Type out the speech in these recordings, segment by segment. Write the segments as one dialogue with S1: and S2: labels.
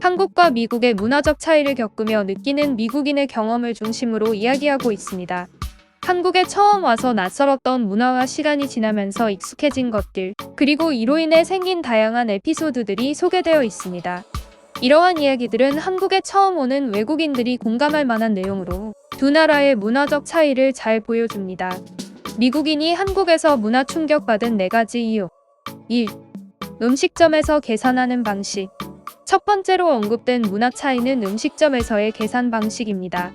S1: 한국과 미국의 문화적 차이를 겪으며 느끼는 미국인의 경험을 중심으로 이야기하고 있습니다. 한국에 처음 와서 낯설었던 문화와 시간이 지나면서 익숙해진 것들, 그리고 이로 인해 생긴 다양한 에피소드들이 소개되어 있습니다. 이러한 이야기들은 한국에 처음 오는 외국인들이 공감할 만한 내용으로 두 나라의 문화적 차이를 잘 보여줍니다. 미국인이 한국에서 문화 충격받은 4가지 이유. 1. 음식점에서 계산하는 방식. 첫 번째로 언급된 문화 차이는 음식점에서의 계산 방식입니다.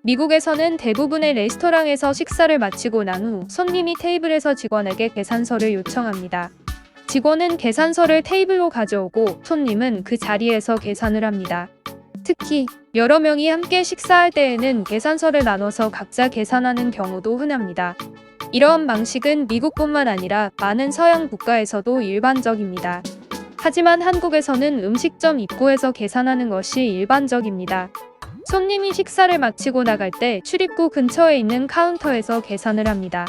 S1: 미국에서는 대부분의 레스토랑에서 식사를 마치고 난 후 손님이 테이블에서 직원에게 계산서를 요청합니다. 직원은 계산서를 테이블로 가져오고 손님은 그 자리에서 계산을 합니다. 특히 여러 명이 함께 식사할 때에는 계산서를 나눠서 각자 계산하는 경우도 흔합니다. 이러한 방식은 미국뿐만 아니라 많은 서양 국가에서도 일반적입니다. 하지만 한국에서는 음식점 입구에서 계산하는 것이 일반적입니다. 손님이 식사를 마치고 나갈 때 출입구 근처에 있는 카운터에서 계산을 합니다.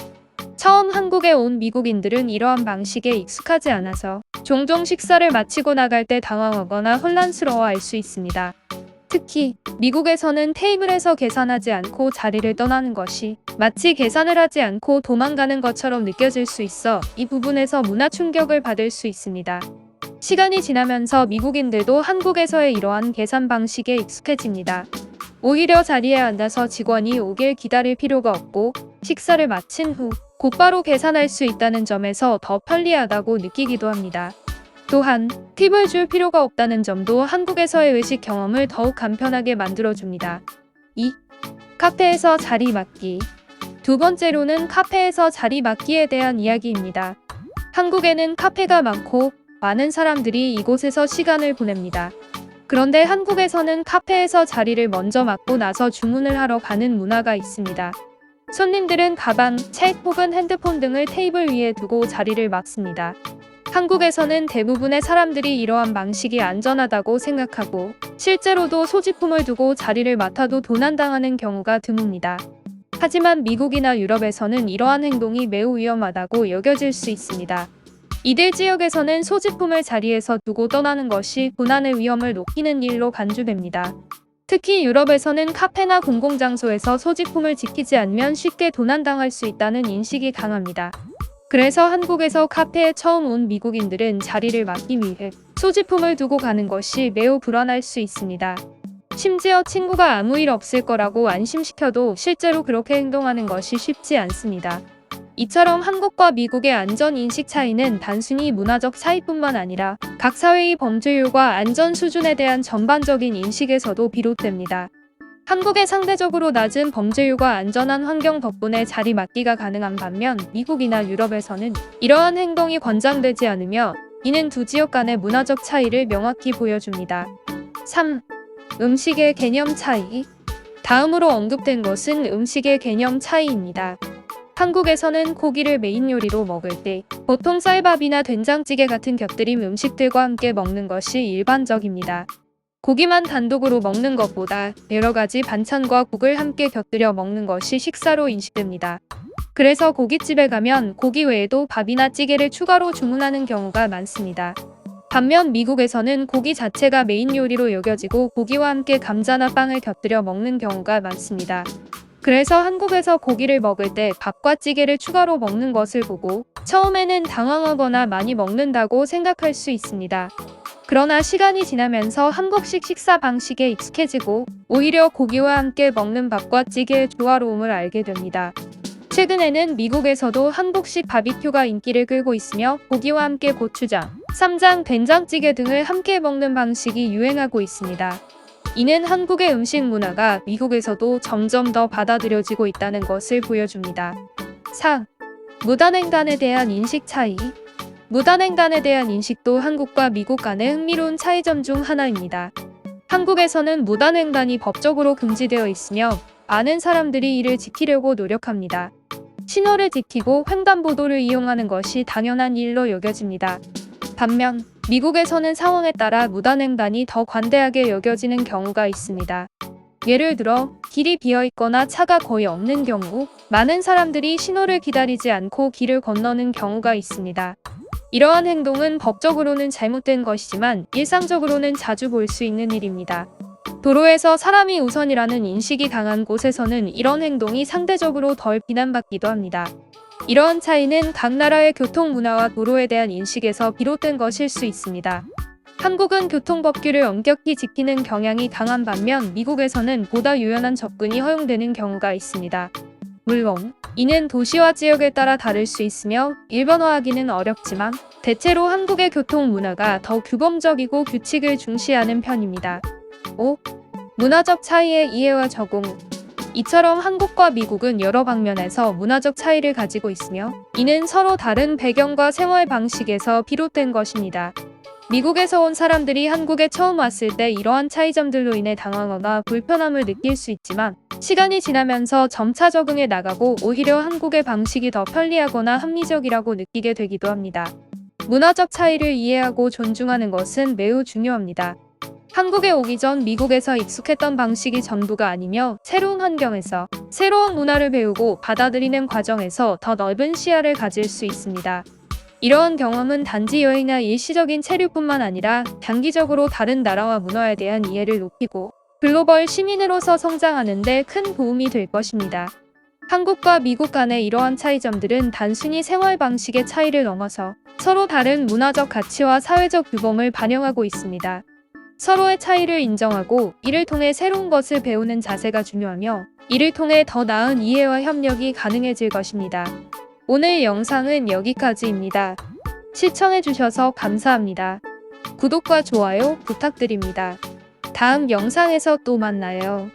S1: 처음 한국에 온 미국인들은 이러한 방식에 익숙하지 않아서 종종 식사를 마치고 나갈 때 당황하거나 혼란스러워할 수 있습니다. 특히 미국에서는 테이블에서 계산하지 않고 자리를 떠나는 것이 마치 계산을 하지 않고 도망가는 것처럼 느껴질 수 있어 이 부분에서 문화 충격을 받을 수 있습니다. 시간이 지나면서 미국인들도 한국에서의 이러한 계산 방식에 익숙해집니다. 오히려 자리에 앉아서 직원이 오길 기다릴 필요가 없고 식사를 마친 후 곧바로 계산할 수 있다는 점에서 더 편리하다고 느끼기도 합니다. 또한 팁을 줄 필요가 없다는 점도 한국에서의 외식 경험을 더욱 간편하게 만들어줍니다. 2. 카페에서 자리 맡기. 두 번째로는 카페에서 자리 맡기에 대한 이야기입니다. 한국에는 카페가 많고 많은 사람들이 이곳에서 시간을 보냅니다. 그런데 한국에서는 카페에서 자리를 먼저 맡고 나서 주문을 하러 가는 문화가 있습니다. 손님들은 가방, 책 혹은 핸드폰 등을 테이블 위에 두고 자리를 맡습니다. 한국에서는 대부분의 사람들이 이러한 방식이 안전하다고 생각하고 실제로도 소지품을 두고 자리를 맡아도 도난당하는 경우가 드뭅니다. 하지만 미국이나 유럽에서는 이러한 행동이 매우 위험하다고 여겨질 수 있습니다. 이들 지역에서는 소지품을 자리에서 두고 떠나는 것이 도난의 위험을 높이는 일로 간주됩니다. 특히 유럽에서는 카페나 공공장소에서 소지품을 지키지 않으면 쉽게 도난당할 수 있다는 인식이 강합니다. 그래서 한국에서 카페에 처음 온 미국인들은 자리를 맡기 위해 소지품을 두고 가는 것이 매우 불안할 수 있습니다. 심지어 친구가 아무 일 없을 거라고 안심시켜도 실제로 그렇게 행동하는 것이 쉽지 않습니다. 이처럼 한국과 미국의 안전인식 차이는 단순히 문화적 차이뿐만 아니라 각 사회의 범죄율과 안전 수준에 대한 전반적인 인식에서도 비롯됩니다. 한국의 상대적으로 낮은 범죄율과 안전한 환경 덕분에 자리 맡기가 가능한 반면 미국이나 유럽에서는 이러한 행동이 권장되지 않으며 이는 두 지역 간의 문화적 차이를 명확히 보여줍니다. 3. 음식의 개념 차이. 다음으로 언급된 것은 음식의 개념 차이입니다. 한국에서는 고기를 메인 요리로 먹을 때 보통 쌀밥이나 된장찌개 같은 곁들임 음식들과 함께 먹는 것이 일반적입니다. 고기만 단독으로 먹는 것보다 여러 가지 반찬과 국을 함께 곁들여 먹는 것이 식사로 인식됩니다. 그래서 고깃집에 가면 고기 외에도 밥이나 찌개를 추가로 주문하는 경우가 많습니다. 반면 미국에서는 고기 자체가 메인 요리로 여겨지고 고기와 함께 감자나 빵을 곁들여 먹는 경우가 많습니다. 그래서 한국에서 고기를 먹을 때 밥과 찌개를 추가로 먹는 것을 보고 처음에는 당황하거나 많이 먹는다고 생각할 수 있습니다. 그러나 시간이 지나면서 한국식 식사 방식에 익숙해지고 오히려 고기와 함께 먹는 밥과 찌개의 조화로움을 알게 됩니다. 최근에는 미국에서도 한국식 바비큐가 인기를 끌고 있으며 고기와 함께 고추장, 쌈장, 된장찌개 등을 함께 먹는 방식이 유행하고 있습니다. 이는 한국의 음식 문화가 미국에서도 점점 더 받아들여지고 있다는 것을 보여줍니다. 4. 무단횡단에 대한 인식 차이. 무단횡단에 대한 인식도 한국과 미국 간의 흥미로운 차이점 중 하나입니다. 한국에서는 무단횡단이 법적으로 금지되어 있으며 많은 사람들이 이를 지키려고 노력합니다. 신호를 지키고 횡단보도를 이용하는 것이 당연한 일로 여겨집니다. 반면 미국에서는 상황에 따라 무단횡단이 더 관대하게 여겨지는 경우가 있습니다. 예를 들어 길이 비어있거나 차가 거의 없는 경우 많은 사람들이 신호를 기다리지 않고 길을 건너는 경우가 있습니다. 이러한 행동은 법적으로는 잘못된 것이지만 일상적으로는 자주 볼 수 있는 일입니다. 도로에서 사람이 우선이라는 인식이 강한 곳에서는 이런 행동이 상대적으로 덜 비난받기도 합니다. 이러한 차이는 각 나라의 교통 문화와 도로에 대한 인식에서 비롯된 것일 수 있습니다. 한국은 교통법규를 엄격히 지키는 경향이 강한 반면 미국에서는 보다 유연한 접근이 허용되는 경우가 있습니다. 물론 이는 도시와 지역에 따라 다를 수 있으며 일반화하기는 어렵지만 대체로 한국의 교통 문화가 더 규범적이고 규칙을 중시하는 편입니다. 5. 문화적 차이의 이해와 적응. 이처럼 한국과 미국은 여러 방면에서 문화적 차이를 가지고 있으며 이는 서로 다른 배경과 생활 방식에서 비롯된 것입니다. 미국에서 온 사람들이 한국에 처음 왔을 때 이러한 차이점들로 인해 당황하거나 불편함을 느낄 수 있지만 시간이 지나면서 점차 적응해 나가고 오히려 한국의 방식이 더 편리하거나 합리적이라고 느끼게 되기도 합니다. 문화적 차이를 이해하고 존중하는 것은 매우 중요합니다. 한국에 오기 전 미국에서 익숙했던 방식이 전부가 아니며 새로운 환경에서 새로운 문화를 배우고 받아들이는 과정에서 더 넓은 시야를 가질 수 있습니다. 이러한 경험은 단지 여행이나 일시적인 체류뿐만 아니라 장기적으로 다른 나라와 문화에 대한 이해를 높이고 글로벌 시민으로서 성장하는 데 큰 도움이 될 것입니다. 한국과 미국 간의 이러한 차이점들은 단순히 생활 방식의 차이를 넘어서 서로 다른 문화적 가치와 사회적 규범을 반영하고 있습니다. 서로의 차이를 인정하고 이를 통해 새로운 것을 배우는 자세가 중요하며 이를 통해 더 나은 이해와 협력이 가능해질 것입니다. 오늘 영상은 여기까지입니다. 시청해주셔서 감사합니다. 구독과 좋아요 부탁드립니다. 다음 영상에서 또 만나요.